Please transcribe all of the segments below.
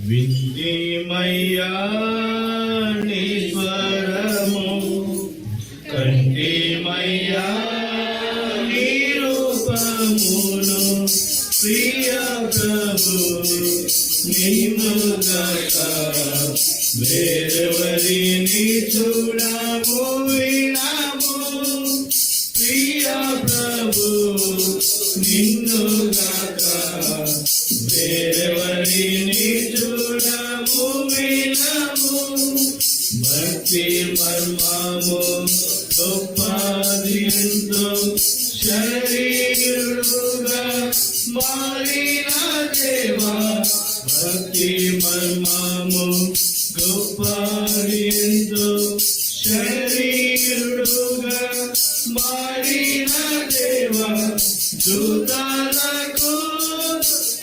వింటిమయ్యా నీ స్వరము, కంటిమయ్యా నీ రూపమును, ప్రియ ప్రభు నిన్ను గక వేరెవరిని చూడము వినము, ప్రియ ప్రభు నిన్ను గక వేరెవరిని చూడము వినము. భక్తి మర్మము గొప్పది ఎంతో, శరీరుడుగా మారిన దేవా. భక్తి మర్మము గొప్పది ఎంతో, శరీరుడుగా మారిన దేవా. దూతలకు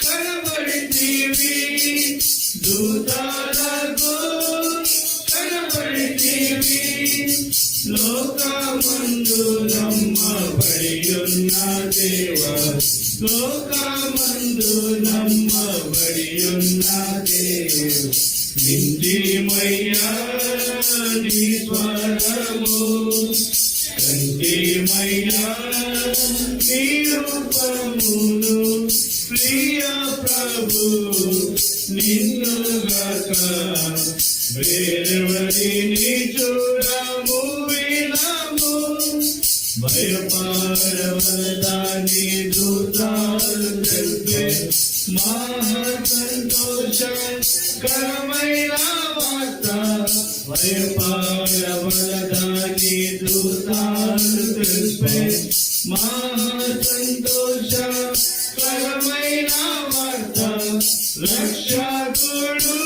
కనబడితివి, దూతలకు కనబడితివి, లోకమందు నమ్మబడియున్న దేవా. లోకమందు నమ్మబడియున్న దేవా. వింటిమయ్యా నీ స్వరము, కంటిమయ్యా నీ రూపమును, ప్రియ ప్రభు నిన్ను గక వేరెవరిని చూడము వినము. భయపడవలదని దూతాలు తెలిపే మహా సంతోషకరమైన వార్త. భయపడవలదని దూతాలు తెలిపే మహా సంతోషకరమైన వార్త. రక్షకుడు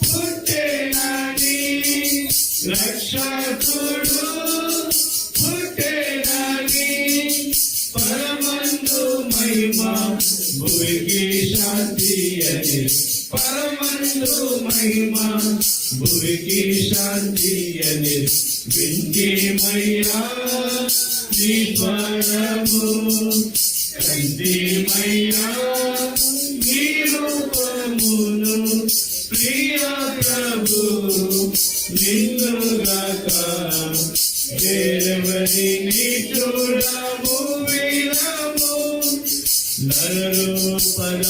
పుట్టెనని, రక్షకుడు పుట్టెనని, పరమందు మహిమ భువికి శాంతి అని, పరమందు మహిమ భువికి శాంతి అని. వింటిమయ్యా నీ స్వరము, కంటిమయ్యా నీ రూపమును, ప్రియ ప్రభు నిన్ను గక వేరెవరిని చూడము వినము. నరరూపధారివి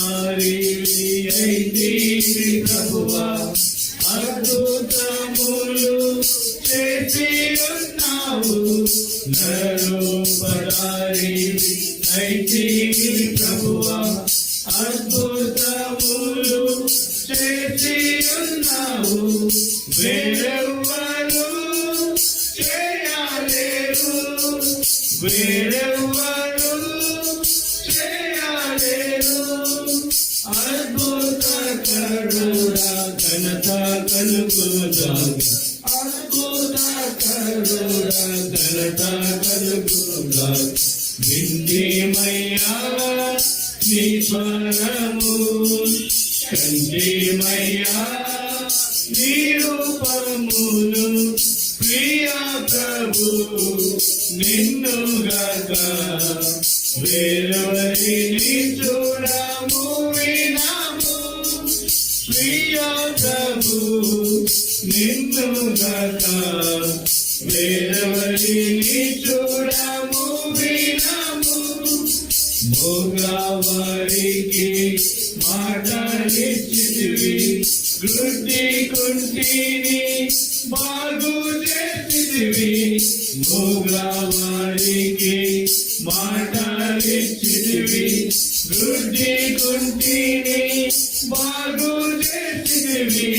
అయితివి ప్రభువా, అద్భుతములు చేసి ఉన్నావు. నరరూపధారివి అయితివి ప్రభువా, అద్భుతములు చేసి ఉన్నావు. వేరెవ్వరు చేయలేరు, వేరెవ్వరు చేయలేరు. అద్భుతకరుడా ఘనత కలుగుగాక, అద్భుతకరుడా ఘనత కలుగుగాక. వింటిమయ్యా నీ స్వరము, కంటిమయ్యా నీ రూపమును, ప్రియ ప్రభు నిన్ను గక వేరెవరిని చూడము వినము. ప్రియ ప్రభు నిన్ను గక వేరెవరిని చూడము వినము. మోగవారికి మాటలిచ్చితివి, గుడ్డి కుంటిని బాగు చేసితివి. మోగవారికి మాటలిచ్చితివి, గుడ్డి కుంటిని బాగు చేసితివి.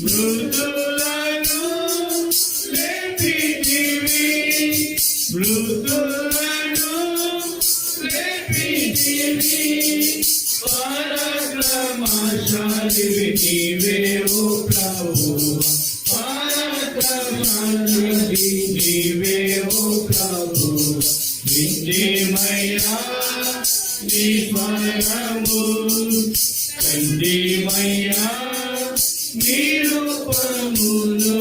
మృతులను లేపితివి, మృతులను లేపితివి. పరాక్రమశాలివి నీవే ఓ ప్రభువా, పరాక్రమశాలివి నీవే ఓ ప్రభువా. వింటిమయ్యా నీ స్వరము, కంటిమయ్యా నీ రూపమును,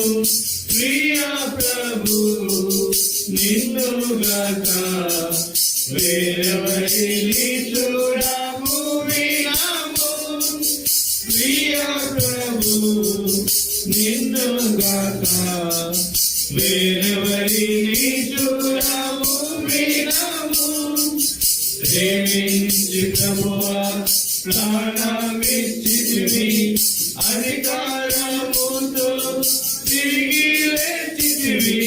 ప్రియ ప్రభు నిన్ను గక వేరెవరిని చూడము వినము. ప్రియ వేరెవరిని చూడము వినము ప్రేమించి ప్రభువా ప్రాణమిచ్చితివి అధికారముతో తిరిగి లేచితివి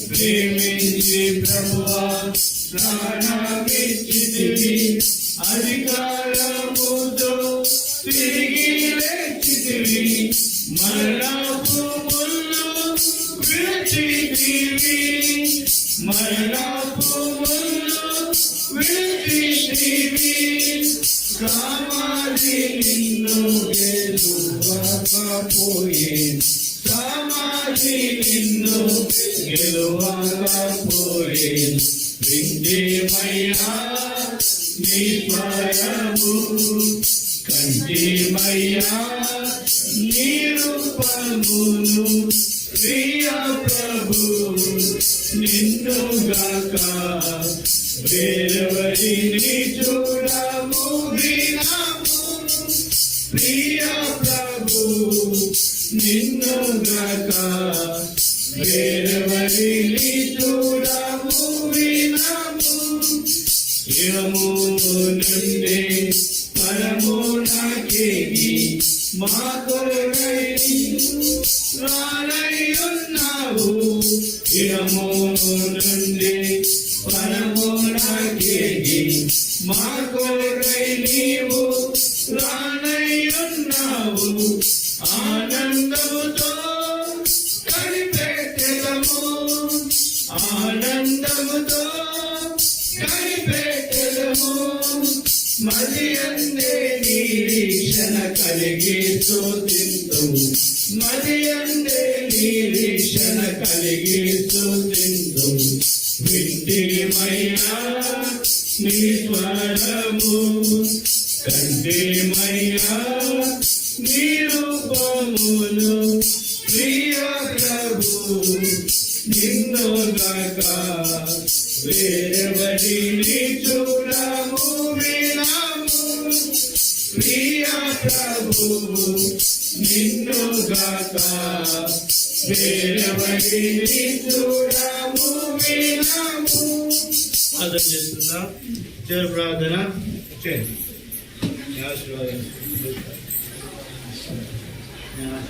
ప్రేమించి ప్రభువా ప్రాణమిచ్చితివి అధికారముతో తిరిగి లేచితివి మరణపు ముళ్ళు విడిచితివి మరణపు ముళ్ళు విడిచితివి సమాధి నిన్ను గెలువకపోయే సమాధి నిన్ను గెలువకపోయే వింటేమయ్యా నీ స్వరము కంటిమయ్యా నీ రూపమును ప్రియ ప్రభు నిన్ను గాక వేరెవరిని చూడము వినము ప్రియ ప్రభు నిన్ను గాక వేరెవరిని చూడము వినము ఇరము నుండి పరము నాకేగి మా కొరకై రానయ్యున్నావు ఇరము నుండి పరము నాకేగి మా కొరకై నీవు రానయ్యున్నావు ఆనందముతో కనిపెట్టెదము ఆనందముతో కనిపెట్టెదము మది అందే నిరీక్షణ కలిగి స్తుతింతుము మది అందే నిరీక్షణ కలిగి స్తుతింతుము వింటిమయ్యా నీ స్వరము కంటిమయ్యా నీ రూపమును ప్రియ ప్రభు నిన్ను గాక వేరెవరిని చూడము వినము ప్రియ ప్రభు నిన్ను గాక వేరెవరిని చూడము వినము. అర్థం చేస్తున్నా జయ ప్రార్థన చేయండి.